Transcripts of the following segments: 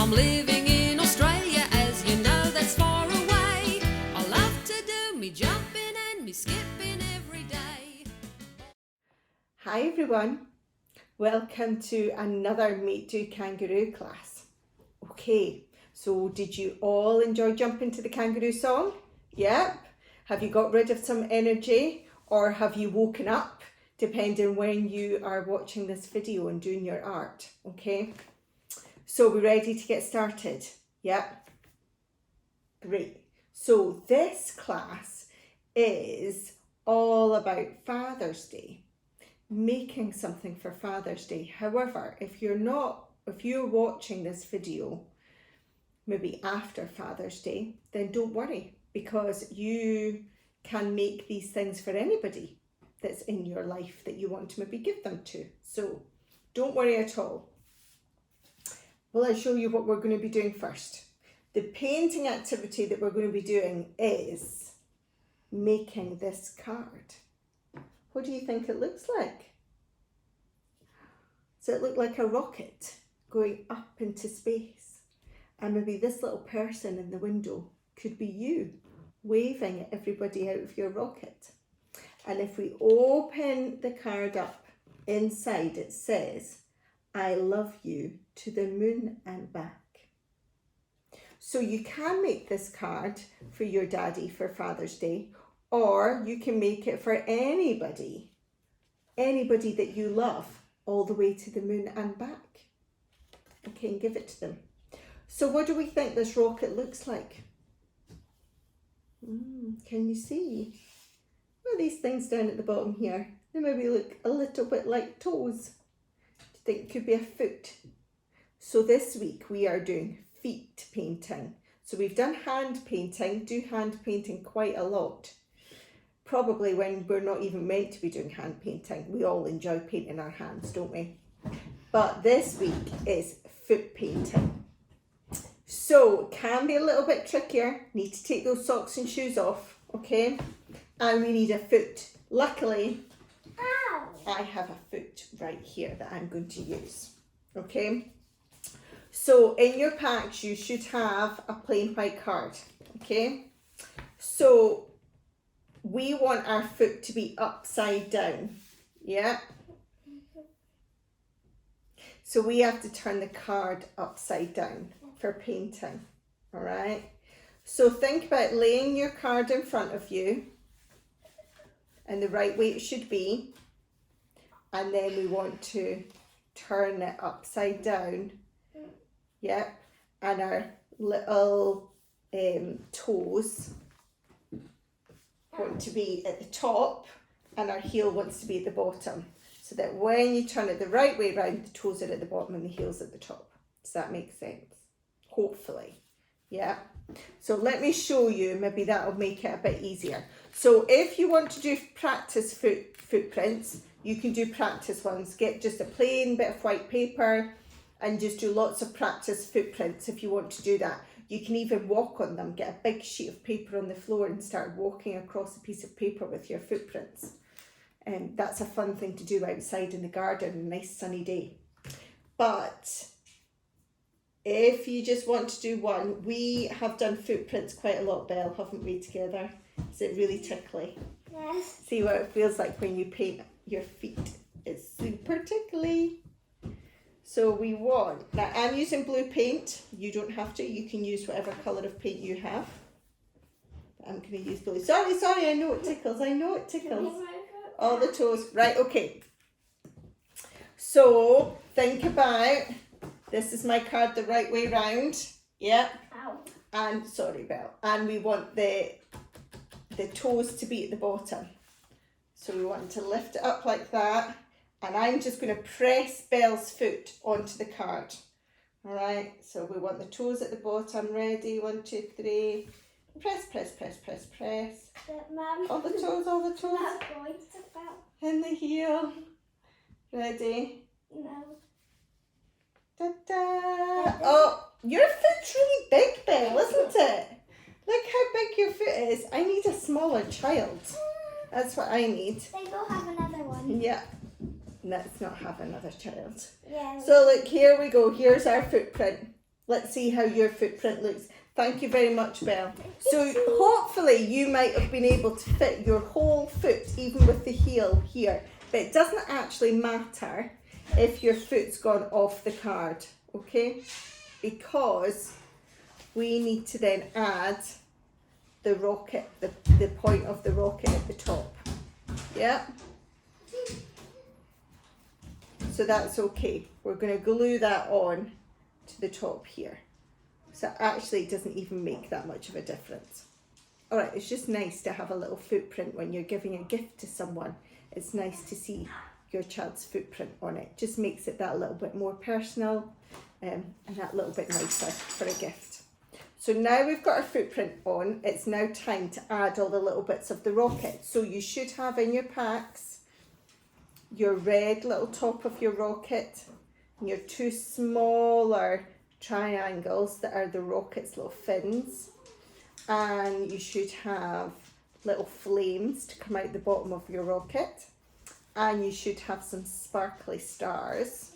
I'm living in Australia, as you know, that's far away. I love to do me jumping and me skipping every day. Hi everyone, welcome to another Meet Do Kangaroo class. Okay, so did you all enjoy jumping to the kangaroo song? Yep. Have you got rid of some energy or have you woken up, depending when you are watching this video and doing your art? Okay, so we're ready to get started? Yep. Great. So this class is all about Father's Day. Making something for Father's Day. However, if you're watching this video maybe after Father's Day, then don't worry, because you can make these things for anybody that's in your life that you want to maybe give them to. So don't worry at all. Well, I'll show you what we're going to be doing first. The painting activity that we're going to be doing is making this card. What do you think it looks like? Does it look like a rocket going up into space? And maybe this little person in the window could be you, waving at everybody out of your rocket. And if we open the card up, inside it says, I love you to the moon and back. So you can make this card for your daddy for Father's Day, or you can make it for anybody that you love, all the way to the moon and back. Okay, and give it to them. So what do we think this rocket looks like? Can you see? Well, these things down at the bottom here, they maybe look a little bit like toes. Do you think it could be a foot? So this week we are doing feet painting. So we've done hand painting, do hand painting quite a lot. Probably when we're not even meant to be doing hand painting. We all enjoy painting our hands, don't we? But this week is foot painting. So it can be a little bit trickier. Need to take those socks and shoes off, okay? And we need a foot. Luckily, I have a foot right here that I'm going to use, okay? So in your packs, you should have a plain white card, okay? So we want our foot to be upside down, yeah? So we have to turn the card upside down for painting, all right? So think about laying your card in front of you and the right way it should be. And then we want to turn it upside down, yeah? And our little toes want to be at the top and our heel wants to be at the bottom, so that when you turn it the right way around, the toes are at the bottom and the heel's at the top. Does that make sense? Hopefully, yeah. So let me show you, maybe that'll make it a bit easier. So if you want to do practice footprints, you can do practice ones. Get just a plain bit of white paper and just do lots of practice footprints if you want to do that. You can even walk on them, get a big sheet of paper on the floor and start walking across a piece of paper with your footprints. And that's a fun thing to do outside in the garden on a nice sunny day. But if you just want to do one, we have done footprints quite a lot, Belle, haven't we, together? Is it really tickly? Yes. See what it feels like when you paint your feet. It's super tickly. So we want, now I'm using blue paint. You don't have to, you can use whatever colour of paint you have. But I'm going to use blue. Sorry, I know it tickles, All the toes. Right, okay. So think about, this is my card the right way round. Yeah. Ow. And, sorry, Belle. And we want the toes to be at the bottom. So we want to lift it up like that. And I'm just going to press Belle's foot onto the card. All right. So we want the toes at the bottom. Ready? 1, 2, 3. Press. But, Mum, All the toes. not going to fall. And the heel. Ready? No. Ta-da! Oh, your foot's really big, Belle, isn't it? Look how big your foot is. I need a smaller child. That's what I need. They will have another one. Yeah. Let's not have another child. Yeah. So look, here we go. Here's our footprint. Let's see how your footprint looks. Thank you very much, Belle. So hopefully you might have been able to fit your whole foot, even with the heel here. But it doesn't actually matter if your foot's gone off the card, okay? Because we need to then add the rocket, the point of the rocket at the top. Yeah? So that's okay. We're going to glue that on to the top here. So actually it doesn't even make that much of a difference. Alright, it's just nice to have a little footprint when you're giving a gift to someone. It's nice to see your child's footprint on it. Just makes it that little bit more personal and that little bit nicer for a gift. So now we've got our footprint on, it's now time to add all the little bits of the rocket. So you should have in your packs your red little top of your rocket and your two smaller triangles that are the rocket's little fins, and you should have little flames to come out the bottom of your rocket, and you should have some sparkly stars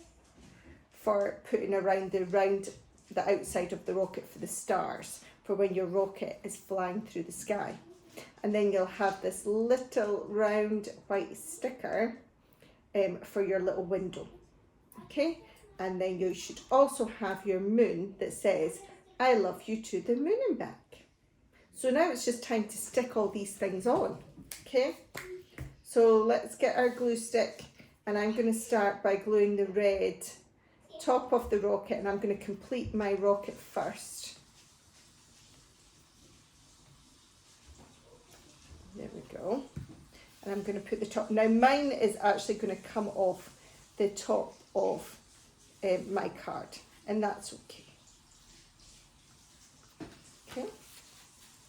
for putting around the outside of the rocket for the stars for when your rocket is flying through the sky. And then you'll have this little round white sticker for your little window, okay? And then you should also have your moon that says, I love you to the moon and back. So now it's just time to stick all these things on, okay? So let's get our glue stick, and I'm going to start by gluing the red top of the rocket, and I'm going to complete my rocket first. There we go. And I'm going to put the top. Now mine is actually going to come off the top of my card, and that's okay. Okay,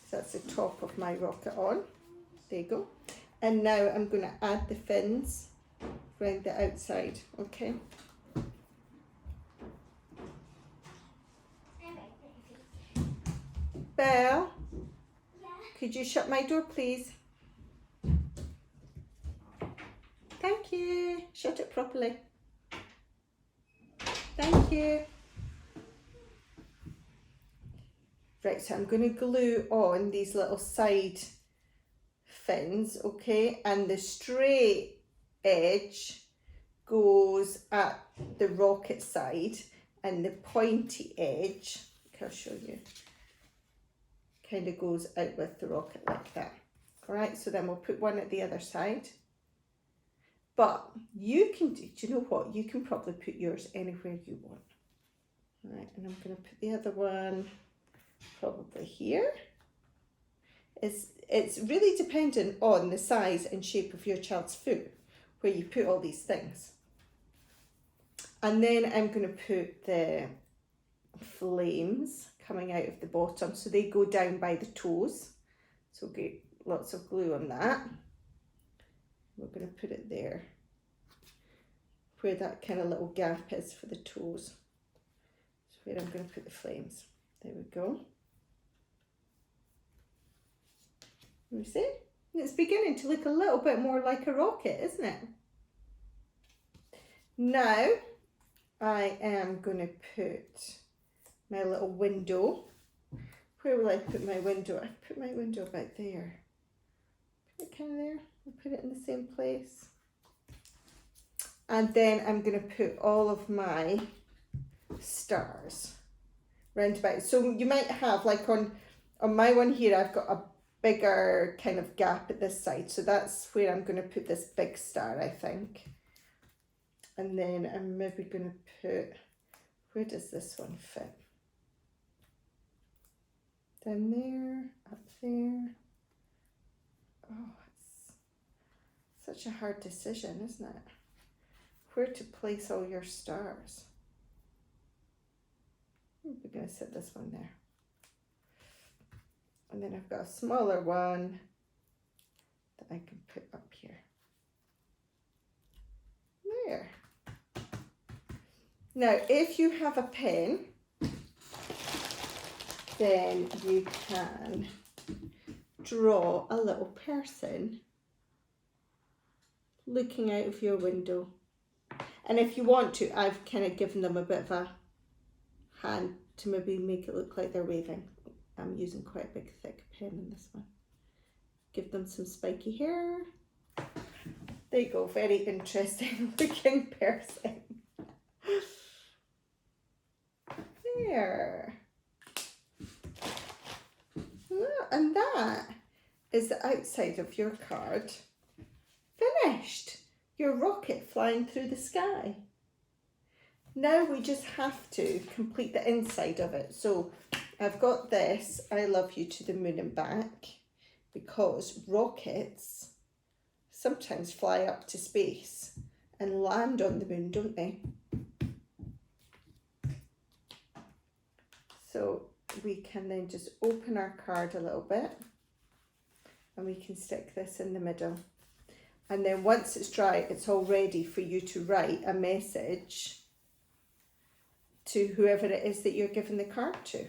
so that's the top of my rocket on. There you go. And now I'm going to add the fins around the outside, okay? Belle, could you shut my door, please? Thank you. Shut it properly. Thank you. Right, so I'm going to glue on these little side fins, okay? And the straight edge goes at the rocket side, and the pointy edge, I'll show you, kind of goes out with the rocket like that. All right, so then we'll put one at the other side. But you can do you know what? You can probably put yours anywhere you want. All right, and I'm going to put the other one probably here. It's really dependent on the size and shape of your child's foot where you put all these things. And then I'm going to put the flames coming out of the bottom, so they go down by the toes. So get lots of glue on that. We're going to put it there where that kind of little gap is for the toes. So where I'm going to put the flames. There we go. You see? It's beginning to look a little bit more like a rocket, isn't it? Now I am going to put my little window. Where will I put my window? I put my window about there. Put it kind of there. I'll put it in the same place. And then I'm going to put all of my stars round about. So you might have, like on my one here, I've got a bigger kind of gap at this side. So that's where I'm going to put this big star, I think. And then I'm maybe going to put, where does this one fit? Down there, up there. Oh, it's such a hard decision, isn't it? Where to place all your stars. We're going to set this one there. And then I've got a smaller one that I can put up here. There. Now, if you have a pen, then you can draw a little person looking out of your window. And if you want to, I've kind of given them a bit of a hand to maybe make it look like they're waving. I'm using quite a big thick pen in this one. Give them some spiky hair. There you go, very interesting looking person. There. And that is the outside of your card. Finished. Your rocket flying through the sky. Now we just have to complete the inside of it. So I've got this, I love you to the moon and back, because rockets sometimes fly up to space and land on the moon, don't they? So we can then just open our card a little bit and we can stick this in the middle. And then once it's dry, it's all ready for you to write a message to whoever it is that you're giving the card to.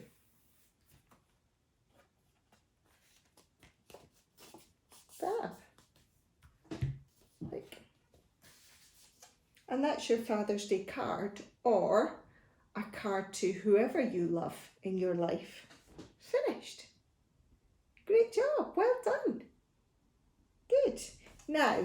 Fab. And that's your Father's Day card, or a card to whoever you love in your life. Finished. Great job. Well done. Good. Now,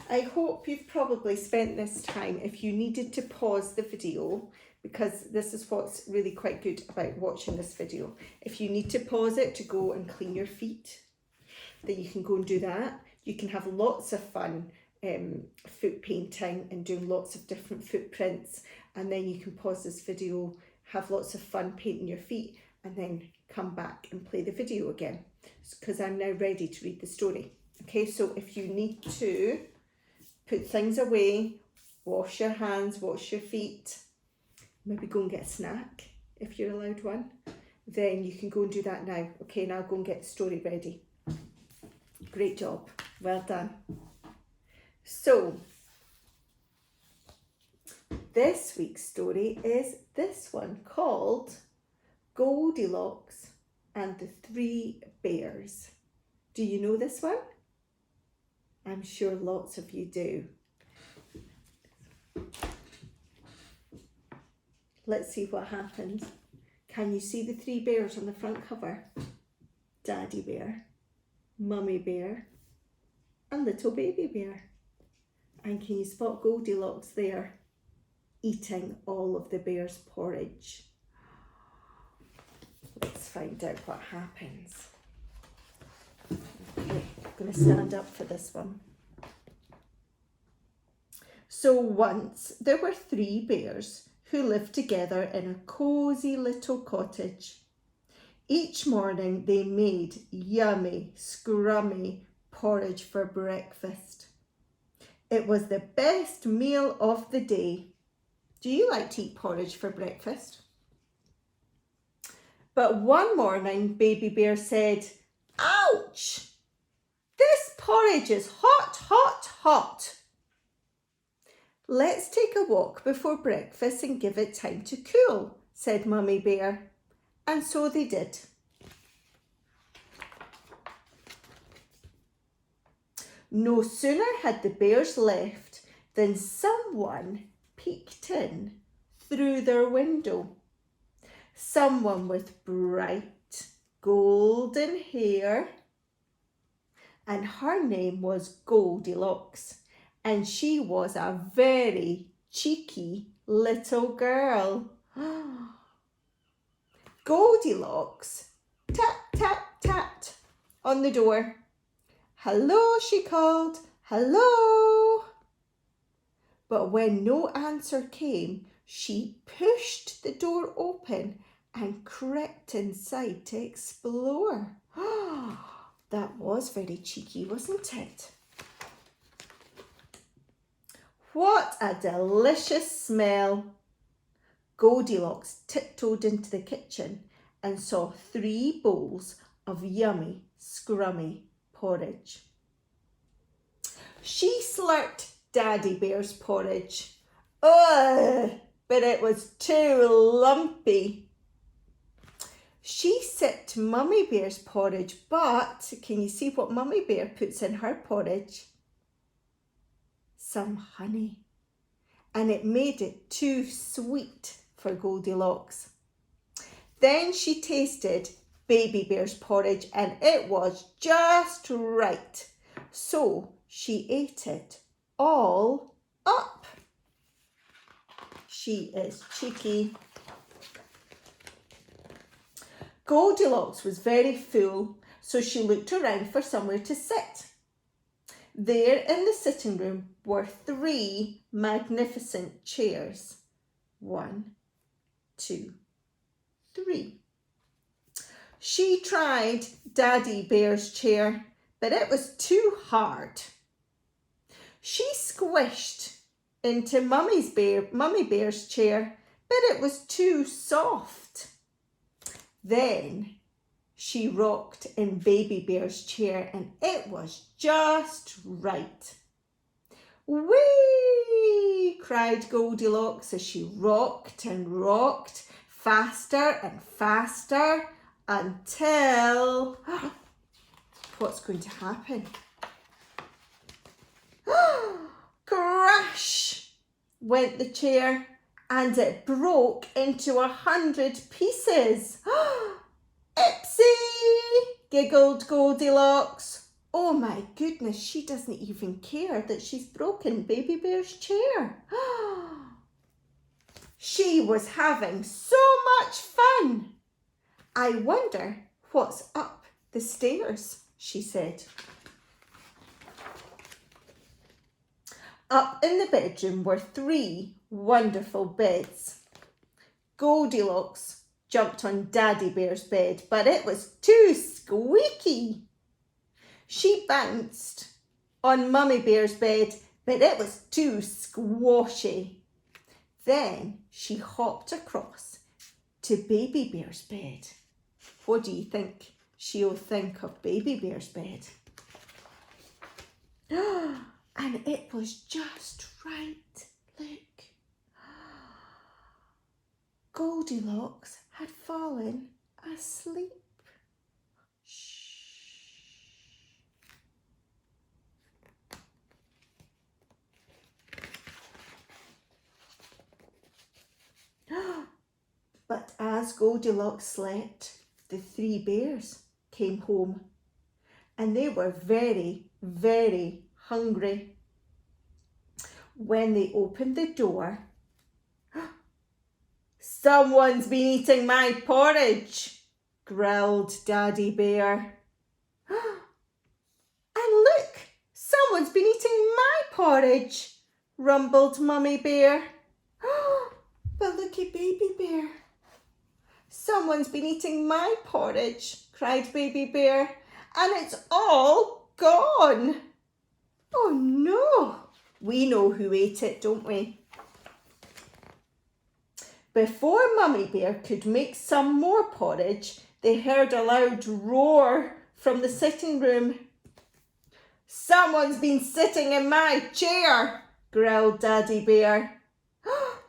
I hope you've probably spent this time, if you needed to pause the video, because this is what's really quite good about watching this video. If you need to pause it to go and clean your feet, then you can go and do that. You can have lots of fun foot painting and doing lots of different footprints, and then you can pause this video, have lots of fun painting your feet, and then come back and play the video again, because I'm now ready to read the story. Okay, so if you need to put things away, wash your hands, wash your feet, maybe go and get a snack if you're allowed one, then you can go and do that now. Okay, now go and get the story ready. Great job. Well done. So, this week's story is this one, called Goldilocks and the Three Bears. Do you know this one? I'm sure lots of you do. Let's see what happens. Can you see the three bears on the front cover? Daddy Bear, Mummy Bear, and Little Baby Bear. And can you spot Goldilocks there, eating all of the bear's porridge? Let's find out what happens. Okay, I'm going to stand up for this one. So once there were three bears who lived together in a cosy little cottage. Each morning they made yummy, scrummy porridge for breakfast. It was the best meal of the day. Do you like to eat porridge for breakfast? But one morning, Baby Bear said, "Ouch! This porridge is hot, hot, hot. Let's take a walk before breakfast and give it time to cool," said Mummy Bear. And so they did. No sooner had the bears left than someone peeked in through their window. Someone with bright golden hair, and her name was Goldilocks, and she was a very cheeky little girl. Goldilocks tap, tap, tapped on the door. "Hello," she called, "hello." But when no answer came, she pushed the door open and crept inside to explore. That was very cheeky, wasn't it? What a delicious smell. Goldilocks tiptoed into the kitchen and saw 3 bowls of yummy, scrummy porridge. She slurped Daddy Bear's porridge. Ugh, but it was too lumpy. She sipped Mummy Bear's porridge, but can you see what Mummy Bear puts in her porridge? Some honey. And it made it too sweet for Goldilocks. Then she tasted Baby Bear's porridge and it was just right. So she ate it all up. She is cheeky. Goldilocks was very full, so she looked around for somewhere to sit. There in the sitting room were 3 magnificent chairs. 1, 2, 3. She tried Daddy Bear's chair, but it was too hard. She squished into Mummy Bear's chair, but it was too soft. Then she rocked in Baby Bear's chair and it was just right. Whee! Cried Goldilocks as she rocked and rocked faster and faster until... What's going to happen? Crash went the chair and it broke into 100 pieces. Ipsy! Giggled Goldilocks. Oh my goodness, she doesn't even care that she's broken Baby Bear's chair. She was having so much fun. I wonder what's up the stairs, she said. Up in the bedroom were 3 wonderful beds. Goldilocks jumped on Daddy Bear's bed, but it was too squeaky. She bounced on Mummy Bear's bed, but it was too squashy. Then she hopped across to Baby Bear's bed. What do you think she'll think of Baby Bear's bed? And it was just right. Look. Goldilocks had fallen asleep. Shh. But as Goldilocks slept, the 3 bears came home and they were very, very hungry. When they opened the door, "Someone's been eating my porridge," growled Daddy Bear. "And look, someone's been eating my porridge," rumbled Mummy Bear. "But look at Baby Bear." "Someone's been eating my porridge," cried Baby Bear, "and it's all gone." "Oh no." We know who ate it, don't we? Before Mummy Bear could make some more porridge, they heard a loud roar from the sitting room. "Someone's been sitting in my chair," growled Daddy Bear.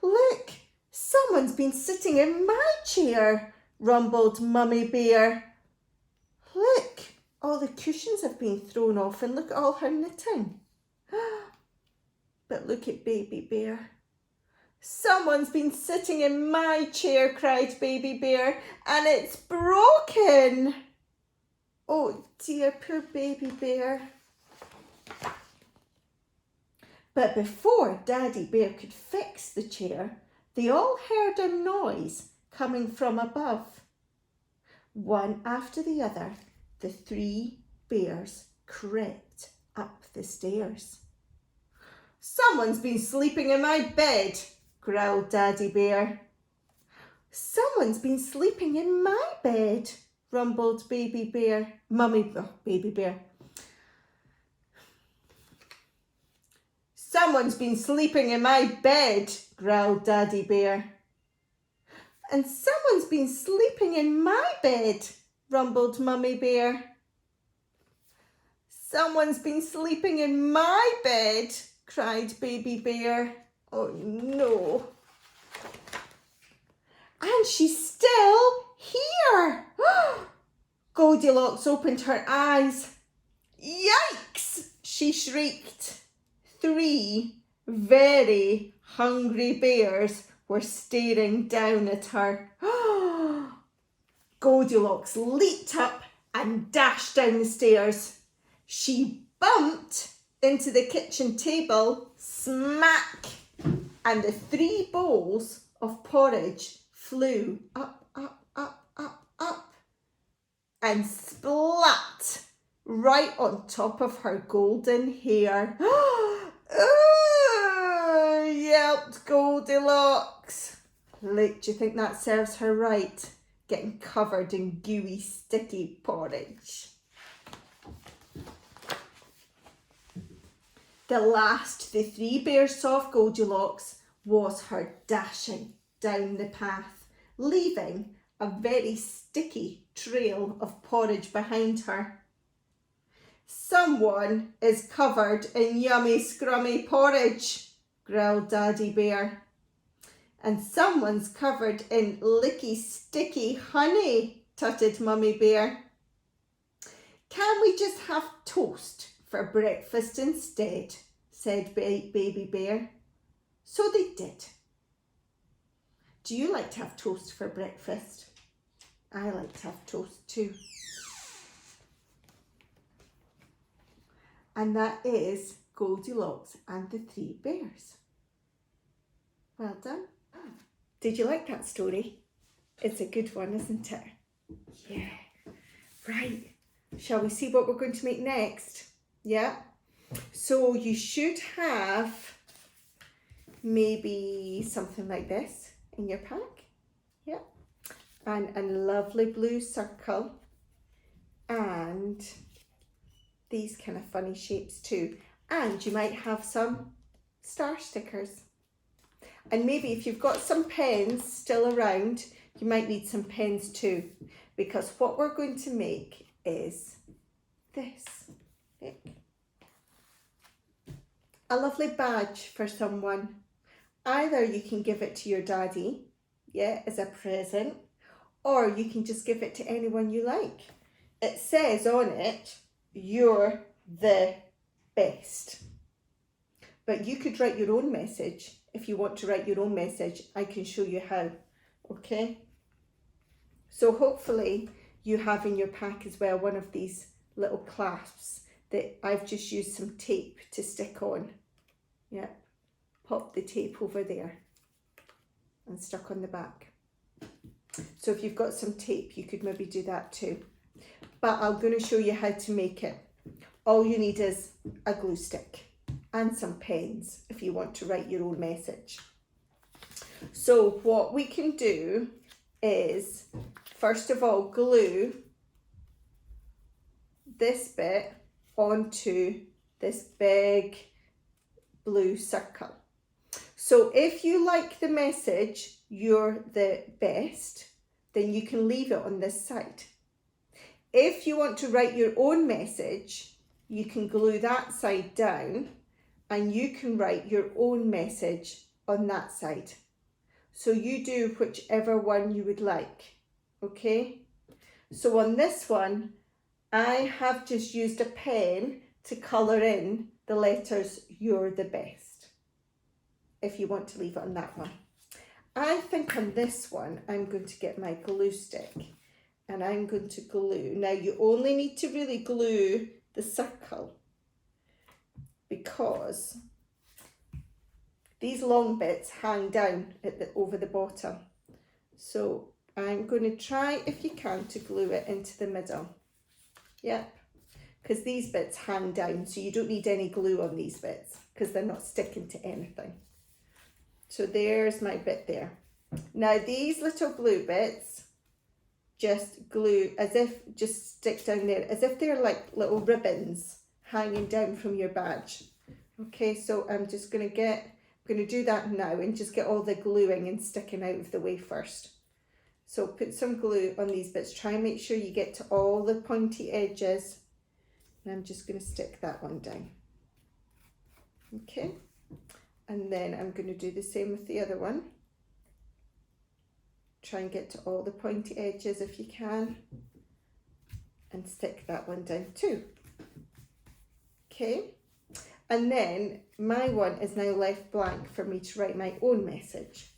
"Look, someone's been sitting in my chair," rumbled Mummy Bear. "Look, all the cushions have been thrown off and look at all her knitting." But look at Baby Bear. "Someone's been sitting in my chair," cried Baby Bear, "and it's broken." Oh dear, poor Baby Bear. But before Daddy Bear could fix the chair, they all heard a noise coming from above. One after the other, the 3 bears crept up the stairs. "Someone's been sleeping in my bed," growled Daddy Bear. "Someone's been sleeping in my bed," rumbled Baby Bear. Baby Bear. "Someone's been sleeping in my bed," growled Daddy Bear. "And someone's been sleeping in my bed," rumbled Mummy Bear. "Someone's been sleeping in my bed," cried Baby Bear. Oh no. "And she's still here." Goldilocks opened her eyes. "Yikes!" she shrieked. 3 very hungry bears were staring down at her. Goldilocks leaped up and dashed down the stairs. She bumped into the kitchen table, smack, and the 3 bowls of porridge flew up, up, up, up, up, and splat right on top of her golden hair. Yelped Goldilocks. Look, do you think that serves her right? Getting covered in gooey, sticky porridge. The last the 3 bears saw of Goldilocks was her dashing down the path, leaving a very sticky trail of porridge behind her. Someone is covered in yummy, scrummy porridge, growled Daddy Bear. And someone's covered in licky, sticky honey, tutted Mummy Bear. Can we just have toast for breakfast instead? Said Baby Bear. So they did. Do you like to have toast for breakfast? I like to have toast too. And that is Goldilocks and the 3 bears. Well done. Did you like that story? It's a good one, isn't it? Yeah. Right. Shall we see what we're going to make next? Yeah. So you should have maybe something like this in your pack. Yeah. And a lovely blue circle. And these kind of funny shapes too. And you might have some star stickers. And maybe if you've got some pens still around, you might need some pens too. Because what we're going to make is this. Look. A lovely badge for someone. Either you can give it to your daddy, yeah, as a present, or you can just give it to anyone you like. It says on it, you're the best. But you could write your own message. If you want to write your own message, I can show you how, okay? So hopefully you have in your pack as well one of these little clasps that I've just used some tape to stick on. Yeah, pop the tape over there and stuck on the back. So if you've got some tape, you could maybe do that too. But I'm going to show you how to make it. All you need is a glue stick and some pens if you want to write your own message. So what we can do is, first of all, glue this bit onto this big blue circle. So if you like the message, you're the best, then you can leave it on this side. If you want to write your own message, you can glue that side down and you can write your own message on that side. So you do whichever one you would like, okay? So on this one, I have just used a pen to colour in the letters "You're the best," if you want to leave it on that one. I think on this one, I'm going to get my glue stick and I'm going to glue. Now you only need to really glue the circle because these long bits hang down at over the bottom. So I'm going to try, if you can, to glue it into the middle. Yep, because these bits hang down, so you don't need any glue on these bits because they're not sticking to anything. So there's my bit there. Now these little blue bits, just glue as if, just stick down there as if they're like little ribbons hanging down from your badge. Okay, so I'm just going to do that now and just get all the gluing and sticking out of the way first. So put some glue on these bits. Try and make sure you get to all the pointy edges. And I'm just going to stick that one down. Okay. And then I'm going to do the same with the other one. Try and get to all the pointy edges if you can. And stick that one down too. Okay. And then my one is now left blank for me to write my own message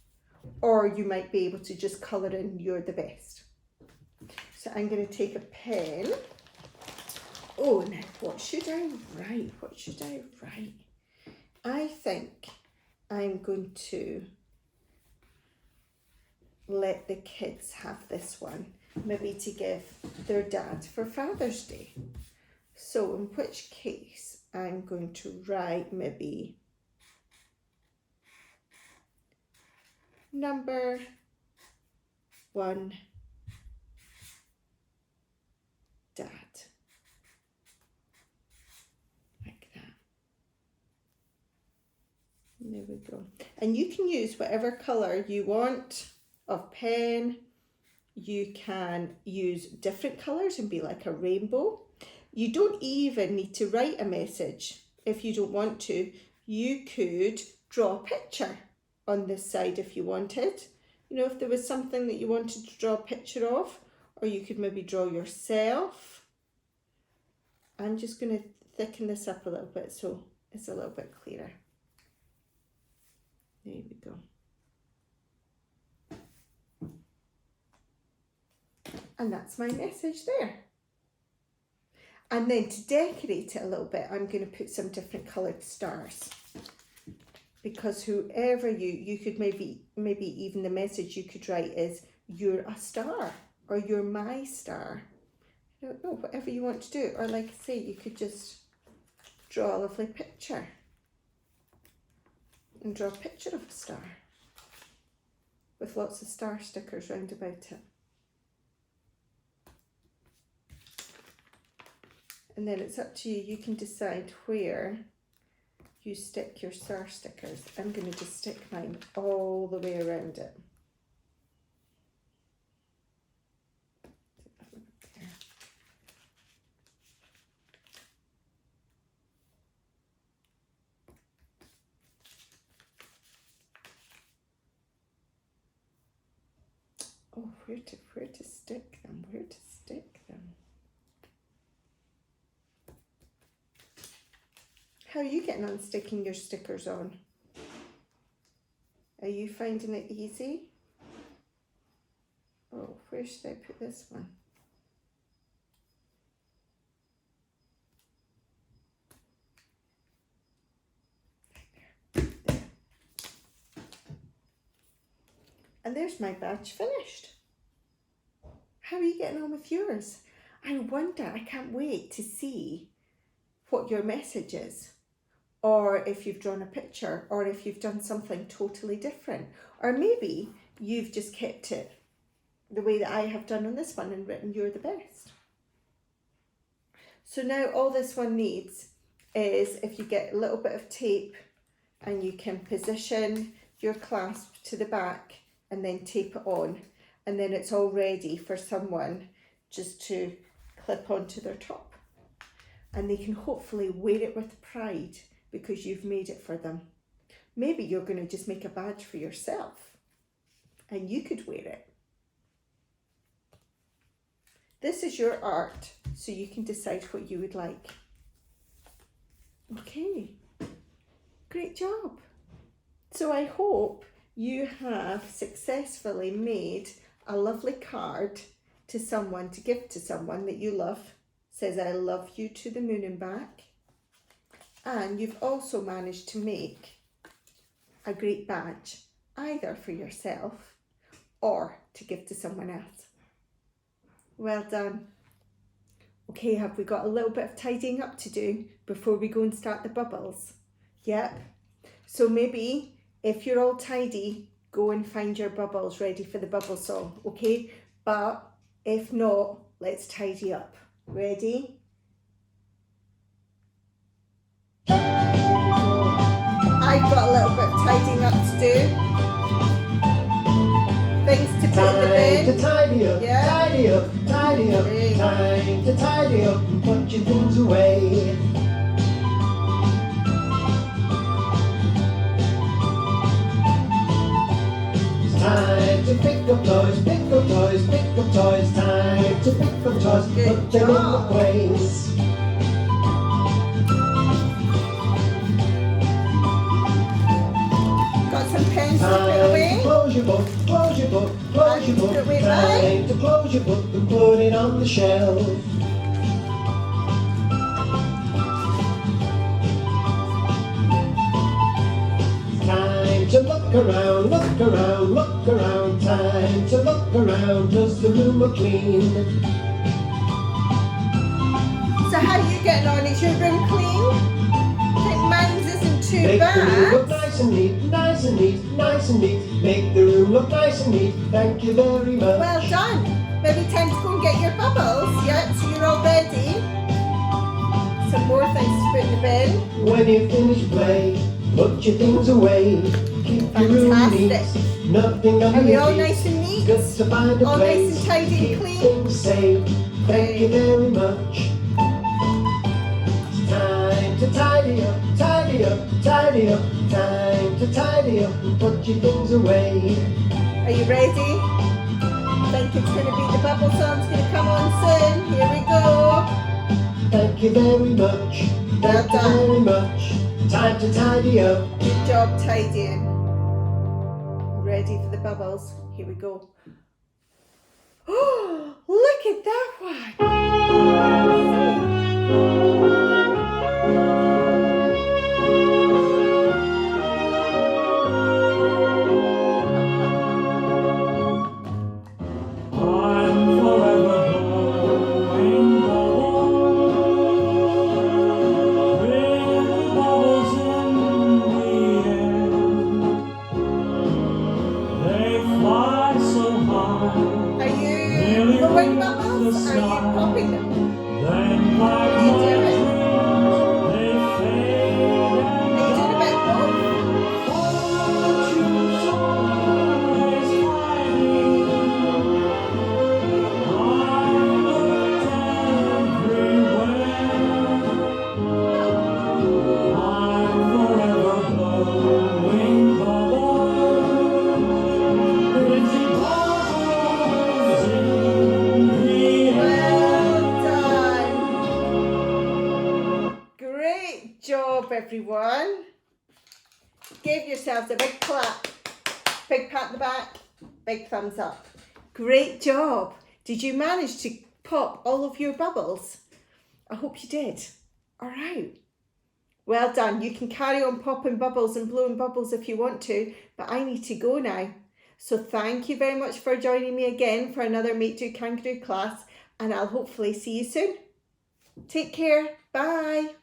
or you might be able to just colour in "You're the best." So I'm going to take a pen. Oh, now what should I write? What should I write? I think I'm going to let the kids have this one, maybe to give their dad for Father's Day. So in which case I'm going to write maybe number 1, Dad. Like that. There we go. And you can use whatever colour you want of pen. You can use different colours and be like a rainbow. You don't even need to write a message if you don't want to. You could draw a picture on this side if you wanted. You know, if there was something that you wanted to draw a picture of, or you could maybe draw yourself. I'm just going to thicken this up a little bit so it's a little bit clearer. There we go. And that's my message there. And then to decorate it a little bit, I'm going to put some different coloured stars. Because whoever you could maybe even the message you could write is, "You're a star," or "You're my star." I don't know, whatever you want to do. Or like I say, you could just draw a lovely picture. And draw a picture of a star. With lots of star stickers round about it. And then it's up to you. You can decide where you stick your star stickers. I'm going to just stick mine all the way around it. Oh, where to stick them? Where to stick them? How are you getting on sticking your stickers on? Are you finding it easy? Oh, where should I put this one? There. And there's my badge finished. How are you getting on with yours? I wonder, I can't wait to see what your message is. Or if you've drawn a picture, or if you've done something totally different. Or maybe you've just kept it the way that I have done on this one and written "You're the best." So now all this one needs is, if you get a little bit of tape and you can position your clasp to the back and then tape it on, and then it's all ready for someone just to clip onto their top. And they can hopefully wear it with pride because you've made it for them. Maybe you're going to just make a badge for yourself and you could wear it. This is your art, so you can decide what you would like. Okay, great job. So I hope you have successfully made a lovely card to someone, to give to someone that you love. Says, "I love you to the moon and back." And you've also managed to make a great badge, either for yourself or to give to someone else. Well done. Okay, have we got a little bit of tidying up to do before we go and start the bubbles? Yep. So maybe if you're all tidy, go and find your bubbles ready for the bubble song, okay? But if not, let's tidy up. Ready? I've got a little bit of tidying up to do. Things to put in the bin. Time to tidy up, Yeah. tidy up, tidy up. Hey. Time to tidy up and put your things away. It's time to pick up toys, pick up toys, pick up toys. Time to pick up toys, Good put them in the job. place. Got some pens to put Time to away. close close your book, close your book, close your book. Wait, Time to close your book and put it on the shelf. Time to look around, look around, look around. Time to look around, does the room look clean? So how are you getting on? Is your room clean? I think mine's isn't too Make the room look bad. nice and neat, nice and neat, nice and neat. Make the room look nice and neat. Thank you very much. Well done. Maybe time to go and get your bubbles. Yeah, so you're all ready. Some more things to put in the bin. When you finish play, put your things away. Keep your room neat. Fantastic. Nothing on Are we your all feet. nice and neat? Good to find a All place. nice and tidy and Keep clean? things safe. Thank you very much. It's time to tidy up, tidy up, tidy up. Time to tidy up and put your things away. Are you ready? Think it's going to be the bubble song's going to come on soon. Here we go. Thank you very much. Well Thank you done. very much. Time to tidy up. Good job tidying. Ready for the bubbles. Here we go. Oh, look at that one. I'm forever blowing bubbles, with bubbles in the air. They fly so high, Are you nearly blowing reach bubbles? the Are you sky. popping them? Then, like Are you my doing it? dreams, they fade Are you and doing a bit die. both? Fortune's always hiding. I looked everywhere. I'm forever blowing bubbles, pretty bubbles in the air. Well done. Great job, everyone. Give yourselves a big clap. Big pat on the back. Big thumbs up. Great job. Did you manage to pop all of your bubbles? I hope you did. All right. Well done. You can carry on popping bubbles and blowing bubbles if you want to, but I need to go now. So thank you very much for joining me again for another Make Do Kangaroo class, and I'll hopefully see you soon. Take care. Bye.